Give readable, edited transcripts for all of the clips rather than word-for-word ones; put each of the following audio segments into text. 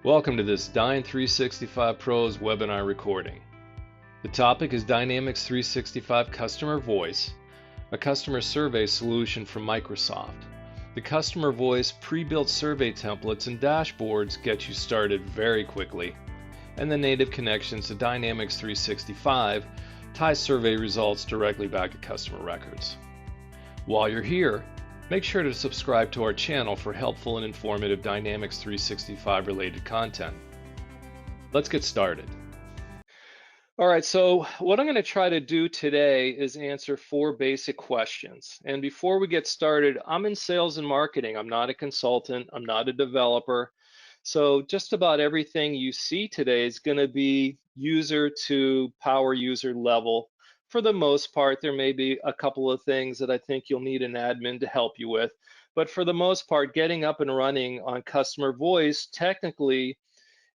Welcome to this Dyne365 Pros webinar recording. The topic is Dynamics 365 Customer Voice, a customer survey solution from Microsoft. The Customer Voice pre-built survey templates and dashboards get you started very quickly, and the native connections to Dynamics 365 tie survey results directly back to customer records. While you're here, make sure to subscribe to our channel for helpful and informative Dynamics 365 related content. Let's get started. All right, so what I'm going to try to do today is answer 4 basic questions. And before we get started, I'm in sales and marketing. I'm not a consultant. I'm not a developer. So just about everything you see today is going to be user to power user level. For the most part, there may be a couple of things that I think you'll need an admin to help you with. But for the most part, getting up and running on customer voice technically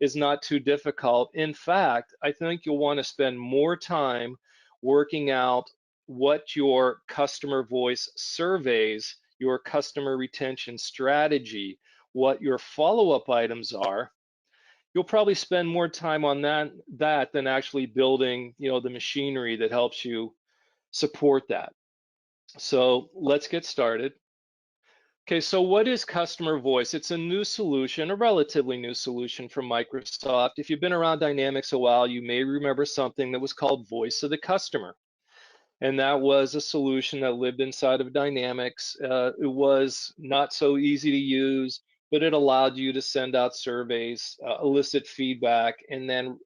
is not too difficult. In fact, I think you'll want to spend more time working out what your customer voice surveys, your customer retention strategy, what your follow-up items are. You'll probably spend more time on that than actually building, the machinery that helps you support that. So let's get started. Okay, so what is customer voice? It's a new solution, a relatively new solution from Microsoft. If you've been around Dynamics a while, you may remember something that was called Voice of the Customer. And that was a solution that lived inside of Dynamics. It was not so easy to use, but it allowed you to send out surveys, elicit feedback, and then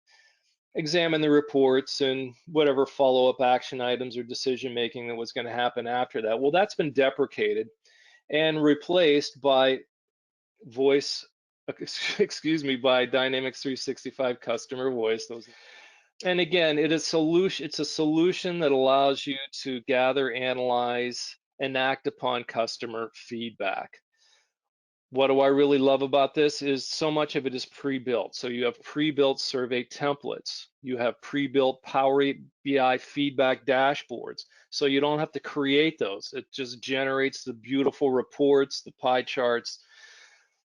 examine the reports and whatever follow-up action items or decision-making that was going to happen after that. Well, that's been deprecated and replaced by by Dynamics 365 Customer Voice. And again, it's a solution that allows you to gather, analyze, and act upon customer feedback. What do I really love about this is so much of it is pre-built. So you have pre-built survey templates. You have pre-built Power BI feedback dashboards. So you don't have to create those. It just generates the beautiful reports, the pie charts,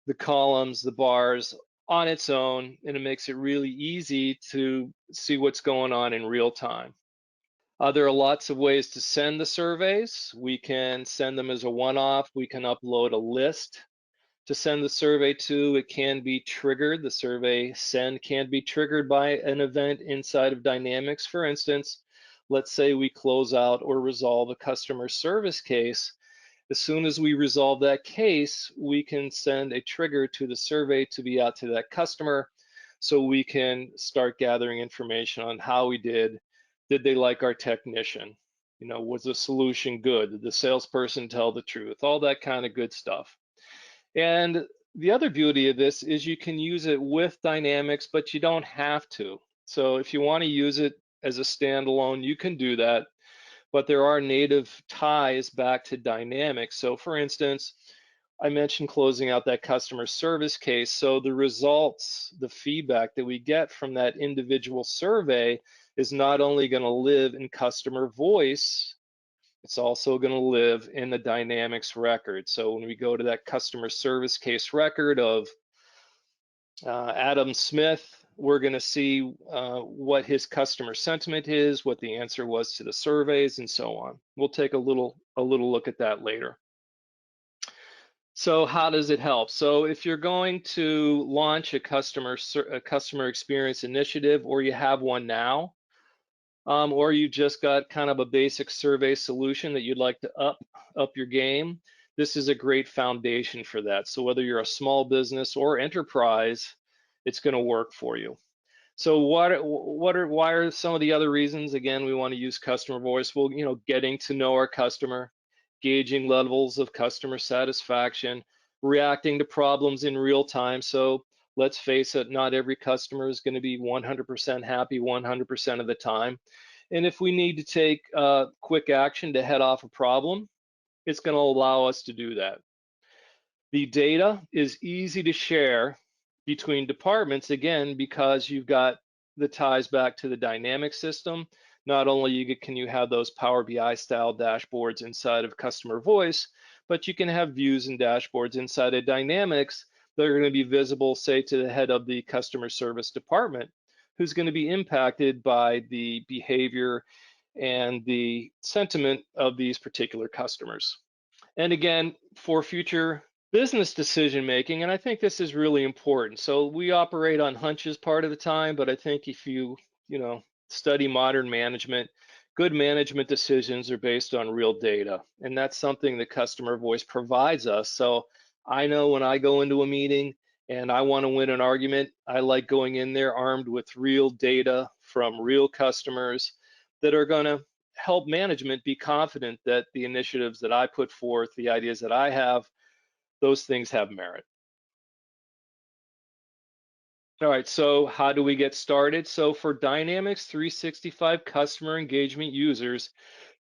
the columns, the bars on its own, and it makes it really easy to see what's going on in real time. There are lots of ways to send the surveys. We can send them as a one-off. We can upload a list to send the survey to. It can be triggered. The survey send can be triggered by an event inside of Dynamics. For instance, let's say we close out or resolve a customer service case. As soon as we resolve that case, we can send a trigger to the survey to be out to that customer so we can start gathering information on how we did. Did they like our technician? Was the solution good? Did the salesperson tell the truth? All that kind of good stuff. And the other beauty of this is you can use it with Dynamics, but you don't have to. So if you want to use it as a standalone, you can do that. But there are native ties back to Dynamics. So for instance, I mentioned closing out that customer service case. So the results, the feedback that we get from that individual survey is not only going to live in customer voice, it's also going to live in the Dynamics record. So when we go to that customer service case record of Adam Smith, we're going to see what his customer sentiment is, what the answer was to the surveys, and so on. We'll take a little look at that later. So how does it help? So if you're going to launch a customer experience initiative, or you have one now, or you just got kind of a basic survey solution that you'd like to up your game, this is a great foundation for that. So whether you're a small business or enterprise, it's going to work for you. So why are some of the other reasons? Again, we want to use customer voice. Well, getting to know our customer, gauging levels of customer satisfaction, reacting to problems in real time. So let's face it, not every customer is going to be 100% happy 100% of the time. And if we need to take quick action to head off a problem, it's going to allow us to do that. The data is easy to share between departments, again, because you've got the ties back to the Dynamics system. Not only can you have those Power BI style dashboards inside of Customer Voice, but you can have views and dashboards inside of Dynamics that are going to be visible, say, to the head of the customer service department, who's going to be impacted by the behavior and the sentiment of these particular customers. And again, for future business decision making, and I think this is really important. So we operate on hunches part of the time, but I think if you study modern management, good management decisions are based on real data. And that's something the customer voice provides us. So I know when I go into a meeting and I want to win an argument, I like going in there armed with real data from real customers that are going to help management be confident that the initiatives that I put forth, the ideas that I have, those things have merit. All right, so how do we get started? So for Dynamics 365 customer engagement users,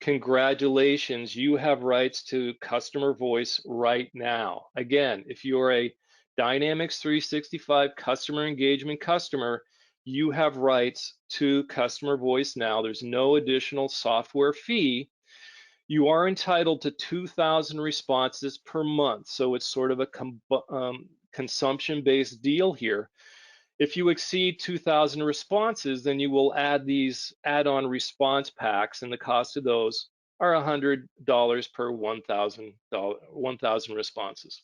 congratulations, you have rights to customer voice right now. Again, if you're a Dynamics 365 customer engagement customer, you have rights to customer voice now. There's no additional software fee. You are entitled to 2,000 responses per month. So it's sort of a consumption-based deal here. If you exceed 2,000 responses, then you will add these add-on response packs, and the cost of those are $100 per 1,000 responses.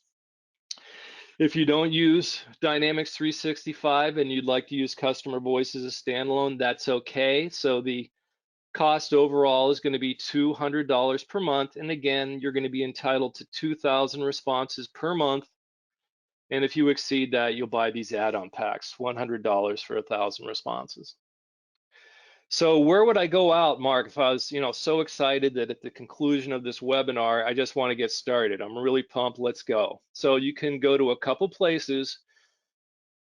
If you don't use Dynamics 365 and you'd like to use customer voice as a standalone, that's okay. So the cost overall is going to be $200 per month. And again, you're going to be entitled to 2,000 responses per month. And if you exceed that, you'll buy these add-on packs, $100 for 1,000 responses. So where would I go out, Mark, if I was, so excited that at the conclusion of this webinar, I just want to get started. I'm really pumped. Let's go. So you can go to a couple places.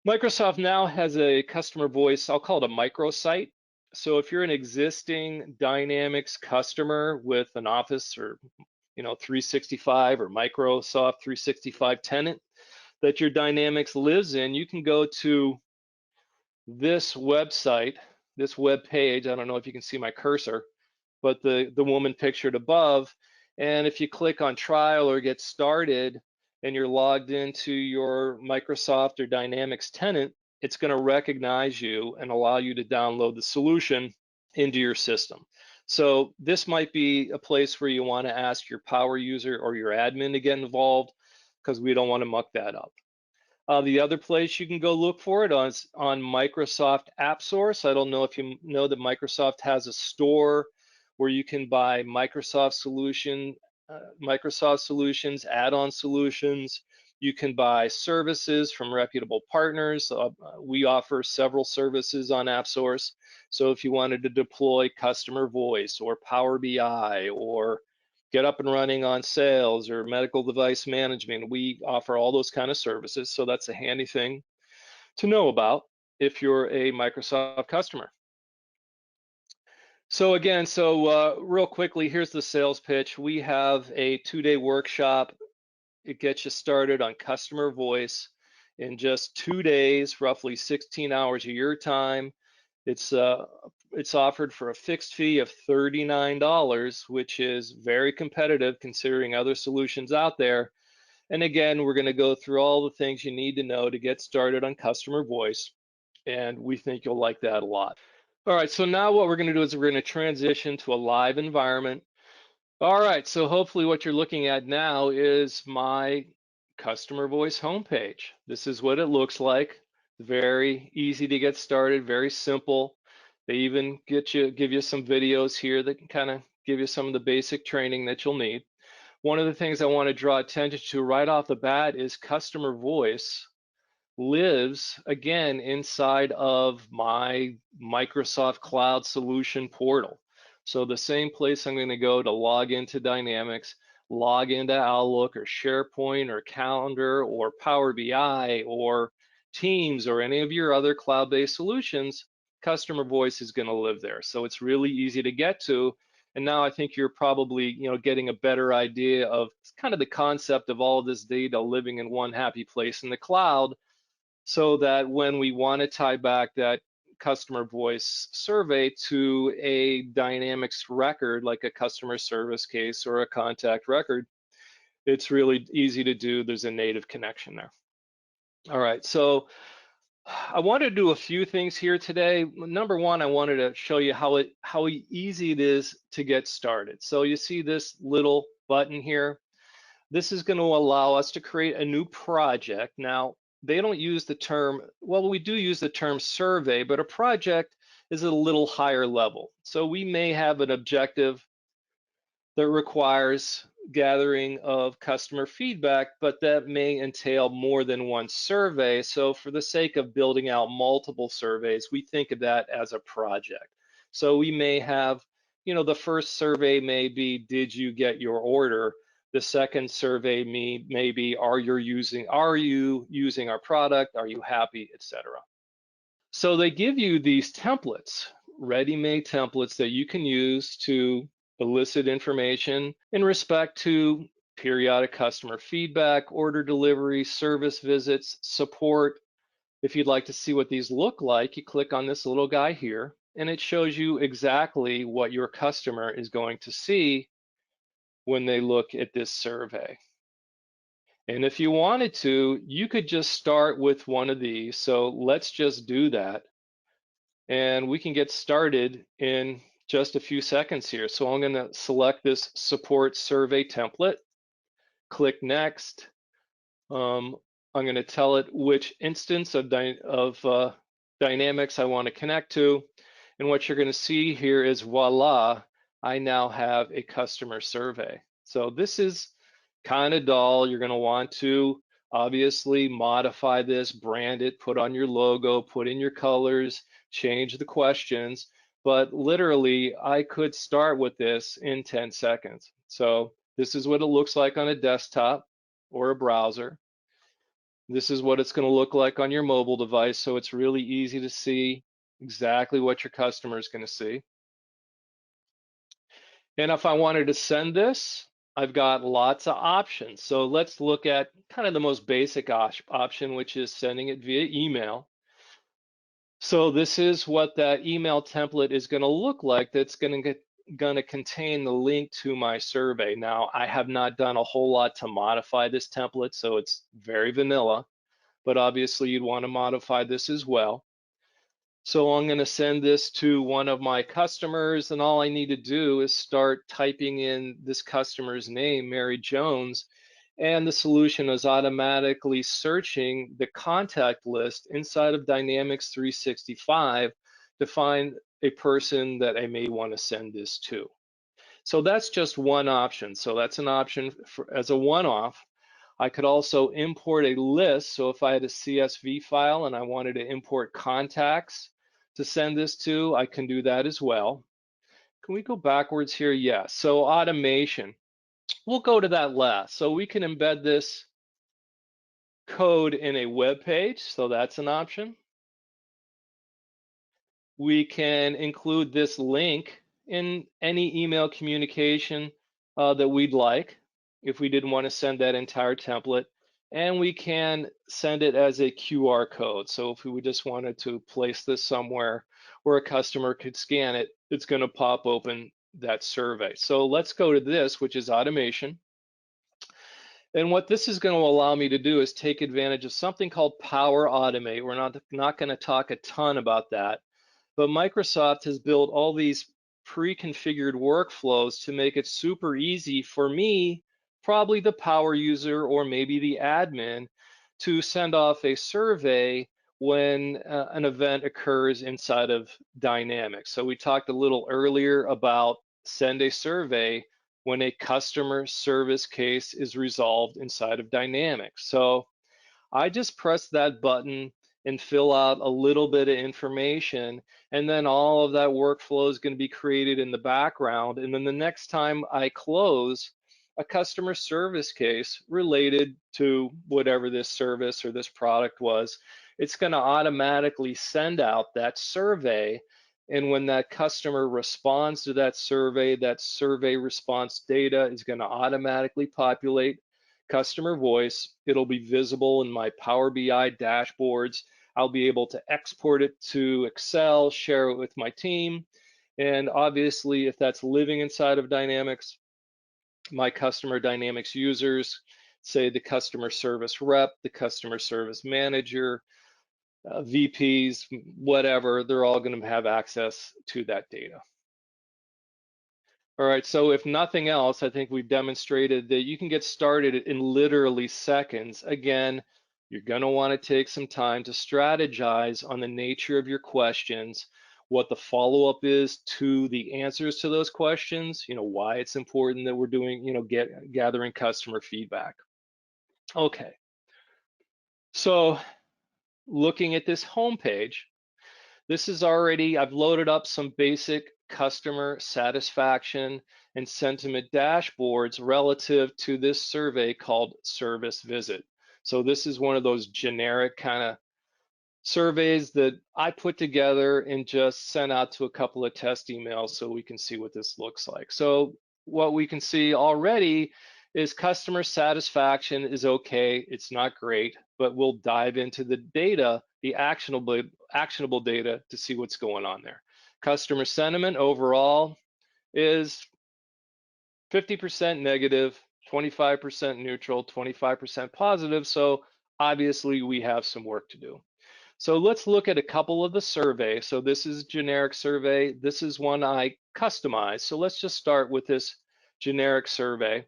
Microsoft now has a customer voice, I'll call it a microsite. So if you're an existing Dynamics customer with an Office or 365 or Microsoft 365 tenant that your Dynamics lives in, you can go to this website, this web page. I don't know if you can see my cursor, but the woman pictured above. And if you click on trial or get started and you're logged into your Microsoft or Dynamics tenant, it's going to recognize you and allow you to download the solution into your system. So this might be a place where you want to ask your power user or your admin to get involved, because we don't want to muck that up. The other place you can go look for it is on Microsoft AppSource. I don't know if you know that Microsoft has a store where you can buy Microsoft solutions, add-on solutions. You can buy services from reputable partners. We offer several services on AppSource. So if you wanted to deploy customer voice or Power BI or get up and running on sales or medical device management, we offer all those kind of services. So that's a handy thing to know about if you're a Microsoft customer. So again, real quickly, here's the sales pitch. We have a 2-day workshop. It gets you started on customer voice in just 2 days, roughly 16 hours of your time. It's offered for a fixed fee of $39, which is very competitive considering other solutions out there. And again, we're going to go through all the things you need to know to get started on customer voice, and we think you'll like that a lot. All right, so now what we're going to do is we're going to transition to a live environment. All right, so hopefully what you're looking at now is my customer voice homepage. This is what it looks like. Very easy to get started, very simple. They even give you some videos here that can kind of give you some of the basic training that you'll need. One of the things I want to draw attention to right off the bat is customer voice lives again inside of my Microsoft Cloud Solution portal. So the same place I'm going to go to log into Dynamics, log into Outlook or SharePoint or Calendar or Power BI or Teams or any of your other cloud-based solutions, customer voice is going to live there. So it's really easy to get to. And now I think you're probably, getting a better idea of kind of the concept of all of this data living in one happy place in the cloud, so that when we want to tie back that customer voice survey to a Dynamics record, like a customer service case or a contact record, it's really easy to do. There's a native connection there. All right, so I want to do a few things here today. Number one, I wanted to show you how easy it is to get started. So you see this little button here. This is going to allow us to create a new project. Now, they don't use the term, well, we do use the term survey, but a project is a little higher level. So we may have an objective that requires gathering of customer feedback, but that may entail more than one survey. So for the sake of building out multiple surveys, we think of that as a project. So we may have, the first survey may be, did you get your order? The second survey may be, are you using our product? Are you happy, etc. So they give you these templates, ready-made templates that you can use to elicit information in respect to periodic customer feedback, order delivery, service visits, support. If you'd like to see what these look like, you click on this little guy here, and it shows you exactly what your customer is going to see when they look at this survey. And if you wanted to, you could just start with one of these. So let's just do that. And we can get started in just a few seconds here. So I'm going to select this support survey template, click next. I'm going to tell it which instance of Dynamics I want to connect to. And what you're going to see here is voila, I now have a customer survey. So this is kind of dull. You're going to want to obviously modify this, brand it, put on your logo, put in your colors, change the questions. But literally, I could start with this in 10 seconds. So this is what it looks like on a desktop or a browser. This is what it's going to look like on your mobile device. So it's really easy to see exactly what your customer is going to see. And if I wanted to send this, I've got lots of options. So let's look at kind of the most basic option, which is sending it via email. So this is what that email template is going to look like. That's going to contain the link to my survey. Now, I have not done a whole lot to modify this template, so it's very vanilla, but obviously you'd want to modify this as well. So I'm going to send this to one of my customers, and all I need to do is start typing in this customer's name, Mary Jones, and the solution is automatically searching the contact list inside of Dynamics 365 to find a person that I may want to send this to. So that's just one option. So that's an option as a one-off. I could also import a list. So if I had a CSV file and I wanted to import contacts to send this to, I can do that as well. Can we go backwards here? Yes. So automation. We'll go to that last. So we can embed this code in a web page. So that's an option. We can include this link in any email communication that we'd like if we didn't want to send that entire template. And we can send it as a QR code. So if we just wanted to place this somewhere where a customer could scan it, it's going to pop open that survey. So let's go to this, which is automation. And what this is going to allow me to do is take advantage of something called Power Automate. We're not going to talk a ton about that, but Microsoft has built all these pre-configured workflows to make it super easy for me, probably the power user or maybe the admin, to send off a survey when an event occurs inside of Dynamics. So we talked a little earlier about send a survey when a customer service case is resolved inside of Dynamics. So I just press that button and fill out a little bit of information, and then all of that workflow is going to be created in the background. And then the next time I close a customer service case related to whatever this service or this product was, it's going to automatically send out that survey. And when that customer responds to that survey response data is going to automatically populate customer voice. It'll be visible in my Power BI dashboards. I'll be able to export it to Excel, share it with my team. And obviously, if that's living inside of Dynamics, my customer Dynamics users say the customer service rep, the customer service manager, VPs, whatever, they're all going to have access to that data. All right, so if nothing else, I think we've demonstrated that you can get started in literally seconds. Again, you're going to want to take some time to strategize on the nature of your questions, what the follow-up is to the answers to those questions, why it's important that we're doing, gathering customer feedback. Okay, so looking at this homepage, this is already, I've loaded up some basic customer satisfaction and sentiment dashboards relative to this survey called Service Visit. So this is one of those generic kind of surveys that I put together and just sent out to a couple of test emails so we can see what this looks like. So what we can see already is customer satisfaction is okay. It's not great, but we'll dive into the data, the actionable data, to see what's going on there. Customer sentiment overall is 50% negative, 25% neutral, 25% positive. So obviously we have some work to do. So let's look at a couple of the surveys. So this is a generic survey. This is one I customized. So let's just start with this generic survey.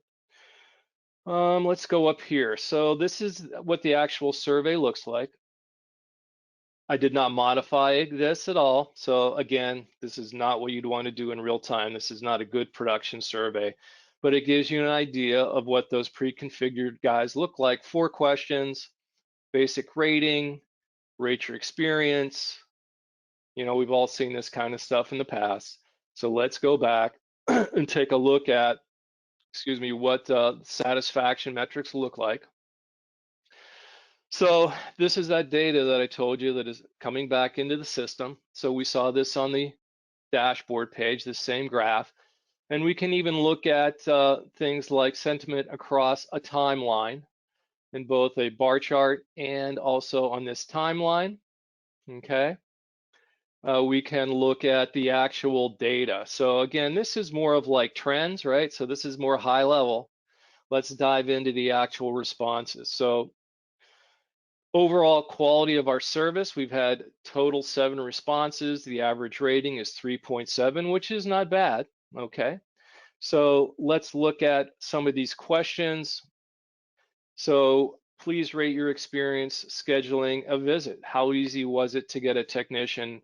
Let's go up here. So this is what the actual survey looks like. I did not modify this at all. So again, this is not what you'd want to do in real time. This is not a good production survey, but it gives you an idea of what those pre-configured guys look like. 4 questions, basic rating, rate your experience. We've all seen this kind of stuff in the past. So let's go back and take a look at, what satisfaction metrics look like. So this is that data that I told you that is coming back into the system. So we saw this on the dashboard page, the same graph. And we can even look at things like sentiment across a timeline in both a bar chart and also on this timeline, okay? We can look at the actual data. So again, this is more of like trends, right? So this is more high level. Let's dive into the actual responses. So overall quality of our service, we've had total 7 responses. The average rating is 3.7, which is not bad, okay? So let's look at some of these questions. So please rate your experience scheduling a visit. How easy was it to get a technician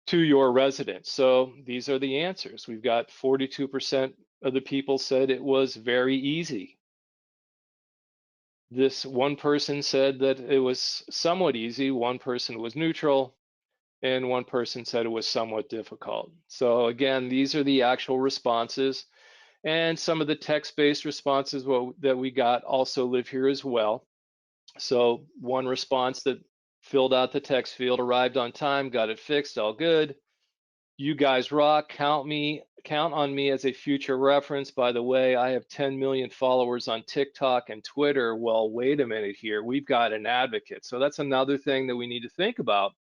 to your residence? So these are the answers. We've got 42% of the people said it was very easy. This one person said that it was somewhat easy, one person was neutral, and one person said it was somewhat difficult. So again, these are the actual responses, and some of the text-based responses that we got also live here as well. So one response that filled out the text field, arrived on time, got it fixed, all good. You guys rock, count on me as a future reference. By the way, I have 10 million followers on TikTok and Twitter. Well, wait a minute here, we've got an advocate. So that's another thing that we need to think about.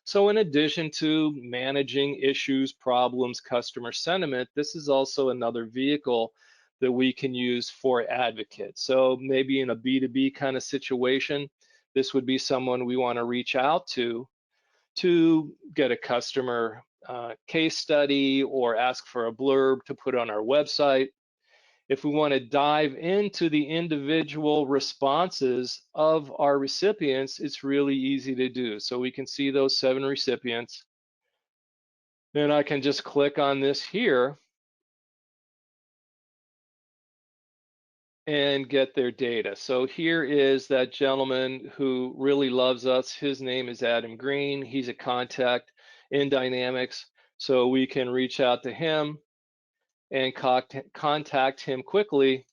So in addition to managing issues, problems, customer sentiment, this is also another vehicle that we can use for advocates. So maybe in a B2B kind of situation, this would be someone we want to reach out to get a customer case study or ask for a blurb to put on our website. If we want to dive into the individual responses of our recipients, it's really easy to do. So we can see those 7 recipients. Then I can just click on this here and get their data. So here is that gentleman who really loves us. His name is Adam Green. He's a contact in Dynamics. So we can reach out to him and contact him quickly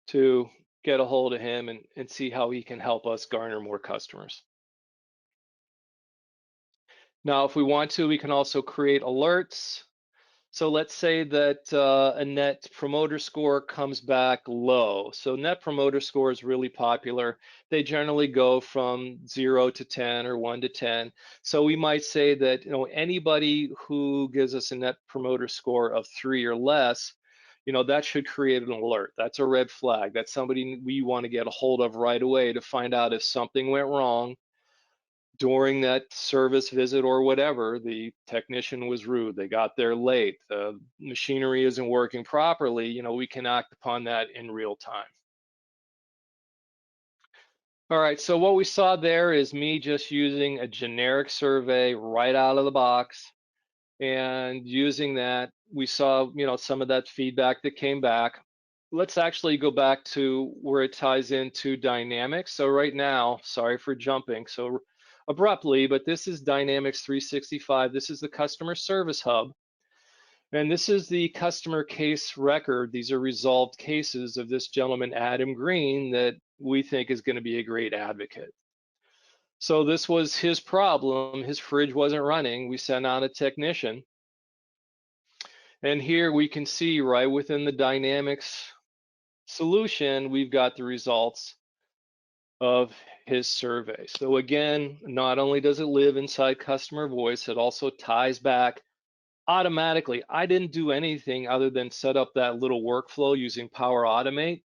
to get a hold of him and see how he can help us garner more customers. Now, if we want to, we can also create alerts. So let's say that a net promoter score comes back low. So net promoter score is really popular. They generally go from 0 to 10 or 1 to 10. So we might say that anybody who gives us a net promoter score of 3 or less, that should create an alert. That's a red flag. That's somebody we want to get a hold of right away to find out if something went wrong during that service visit or whatever. The technician was rude, they got there late, the machinery isn't working properly. We can act upon that in real time. All right, so what we saw there is me just using a generic survey right out of the box, and using that, we saw, some of that feedback that came back. Let's actually go back to where it ties into Dynamics. So right now, sorry for jumping so abruptly, but this is Dynamics 365. This is the Customer Service Hub. And this is the customer case record. These are resolved cases of this gentleman, Adam Green, that we think is going to be a great advocate. So this was his problem. His fridge wasn't running. We sent out a technician. And here we can see right within the Dynamics solution, we've got the results of his survey. So again, not only does it live inside Customer Voice, it also ties back automatically. I didn't do anything other than set up that little workflow using Power Automate.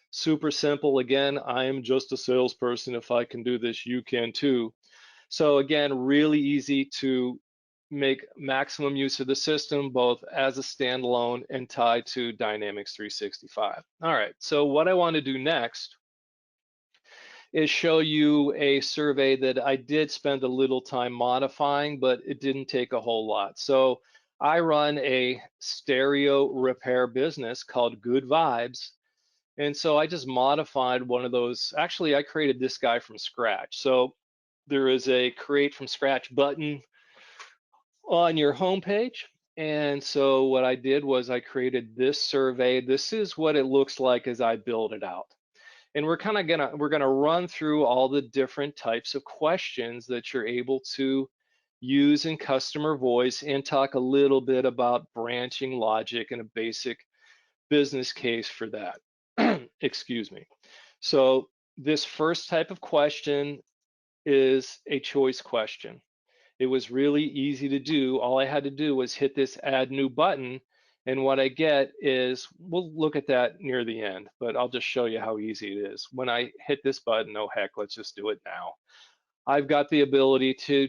Super simple. Again, I am just a salesperson. If I can do this, you can too. So again, really easy to make maximum use of the system, both as a standalone and tied to Dynamics 365. All right, so what I want to do next is show you a survey that I did spend a little time modifying, but it didn't take a whole lot. So I run a stereo repair business called Good Vibes. And so I just modified one of those. Actually, I created this guy from scratch. So there is a create from scratch button on your homepage. And so what I did was I created this survey. This is what it looks like as I build it out. And we're gonna run through all the different types of questions that you're able to use in Customer Voice, and talk a little bit about branching logic and a basic business case for that. Excuse me. So this first type of question is a choice question. It was really easy to do. All I had to do was hit this add new button, and what I get is, we'll look at that near the end, but I'll just show you how easy it is. When I hit this button, oh heck, let's just do it now. I've got the ability to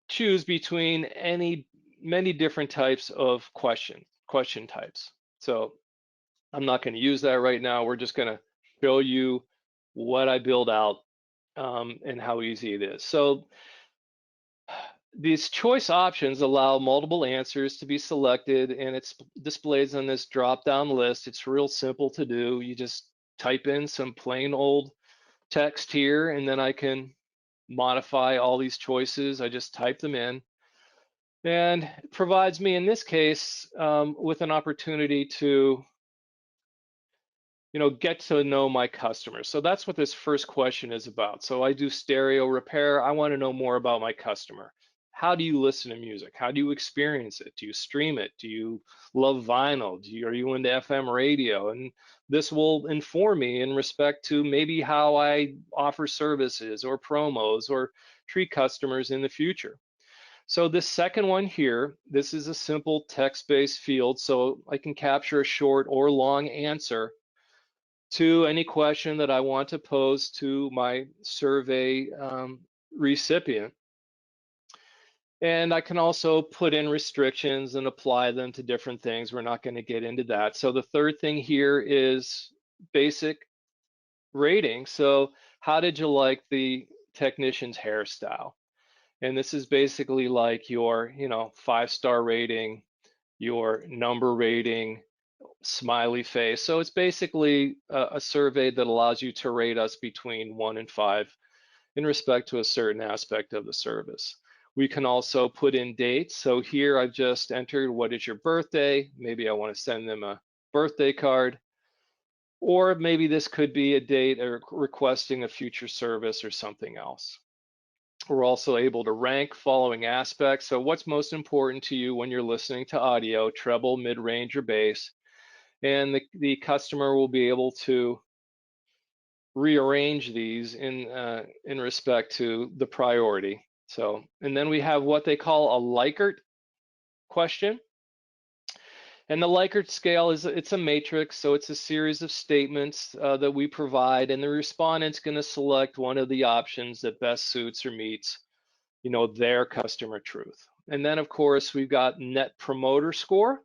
choose between many different types of question types. So I'm not going to use that right now. We're just going to show you what I build out, and how easy it is. So these choice options allow multiple answers to be selected, and it's displays on this drop-down list. It's real simple to do. You just type in some plain old text here, and then I can modify all these choices. I just type them in, and it provides me, in this case, with an opportunity to get to know my customers. So that's what this first question is about. So I do stereo repair. I want to know more about my customer. How do you listen to music? How do you experience it? Do you stream it? Do you love vinyl? Are you into FM radio? And this will inform me in respect to maybe how I offer services or promos or treat customers in the future. So this second one here, this is a simple text-based field, so I can capture a short or long answer to any question that I want to pose to my survey recipient. And I can also put in restrictions and apply them to different things. We're not going to get into that. So the third thing here is basic rating. So how did you like the technician's hairstyle? And this is basically like your, 5-star rating, your number rating, smiley face. So it's basically a survey that allows you to rate us between 1 and 5 in respect to a certain aspect of the service. We can also put in dates. So here I've just entered, what is your birthday? Maybe I want to send them a birthday card. Or maybe this could be a date or requesting a future service or something else. We're also able to rank following aspects. So what's most important to you when you're listening to audio, treble, mid-range, or bass? And the customer will be able to rearrange these in respect to the priority. So, and then we have what they call a Likert question. And the Likert scale it's a matrix, so it's a series of statements that we provide, and the respondent's going to select one of the options that best suits or meets, their customer truth. And then, of course, we've got Net Promoter Score.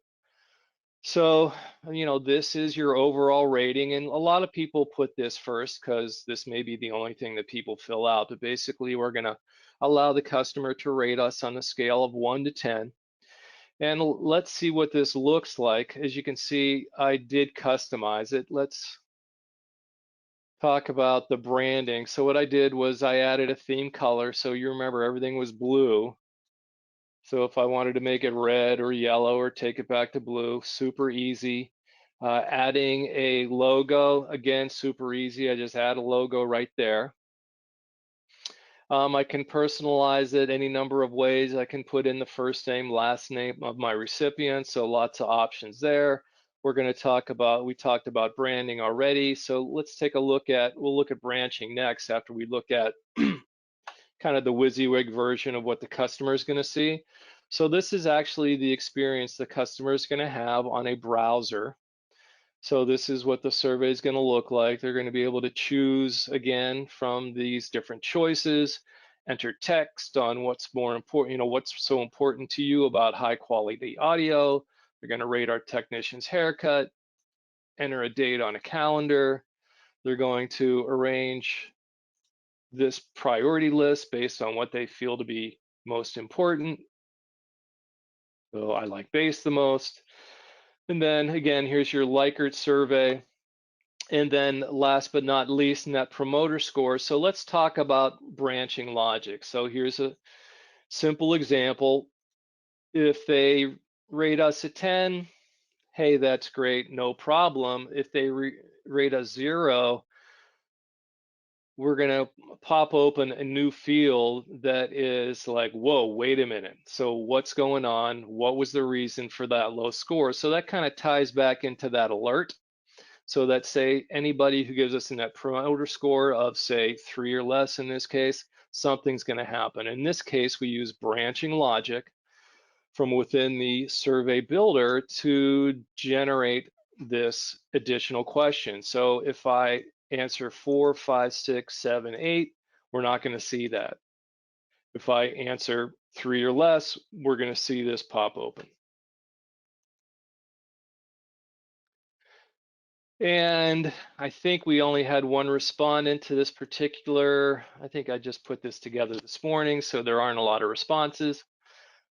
So, this is your overall rating, and a lot of people put this first because this may be the only thing that people fill out. But basically, we're going to allow the customer to rate us on a scale of 1 to 10. And let's see what this looks like. As you can see, I did customize it. Let's talk about the branding. So what I did was I added a theme color. So you remember everything was blue. So if I wanted to make it red or yellow or take it back to blue, super easy. Adding a logo, again, super easy. I just add a logo right there. I can personalize it any number of ways. I can put in the first name, last name of my recipient, so lots of options there. We're going to we talked about branding already, so let's take a look we'll look at branching next after we look at kind of the WYSIWYG version of what the customer is going to see. So this is actually the experience the customer is going to have on a browser. So this is what the survey is going to look like. They're going to be able to choose, again, from these different choices, enter text on what's more important, what's so important to you about high quality audio. They're going to rate our technician's haircut, enter a date on a calendar. They're going to arrange this priority list based on what they feel to be most important. So I like bass the most. And then again, here's your Likert survey. And then last but not least, Net Promoter Score. So let's talk about branching logic. So here's a simple example. If they rate us a 10, hey, that's great, no problem. If they rate us 0, we're going to pop open a new field that is like, whoa, wait a minute. So what's going on? What was the reason for that low score? So that kind of ties back into that alert. So that say anybody who gives us a Net Promoter Score of say 3 or less in this case, something's going to happen. In this case, we use branching logic from within the survey builder to generate this additional question. So if I answer 4, 5, 6, 7, 8, we're not going to see that. If I answer 3 or less, we're going to see this pop open. And I think we only had one respondent to this particular, I think I just put this together this morning, so there aren't a lot of responses.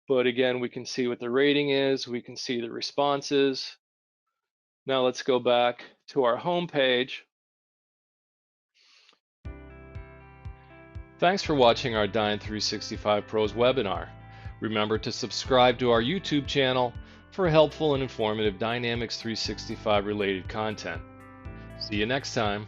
But again, we can see what the rating is. We can see the responses. Now let's go back to our home page. Thanks for watching our Dyn 365 Pros webinar. Remember to subscribe to our YouTube channel for helpful and informative Dynamics 365 related content. See you next time.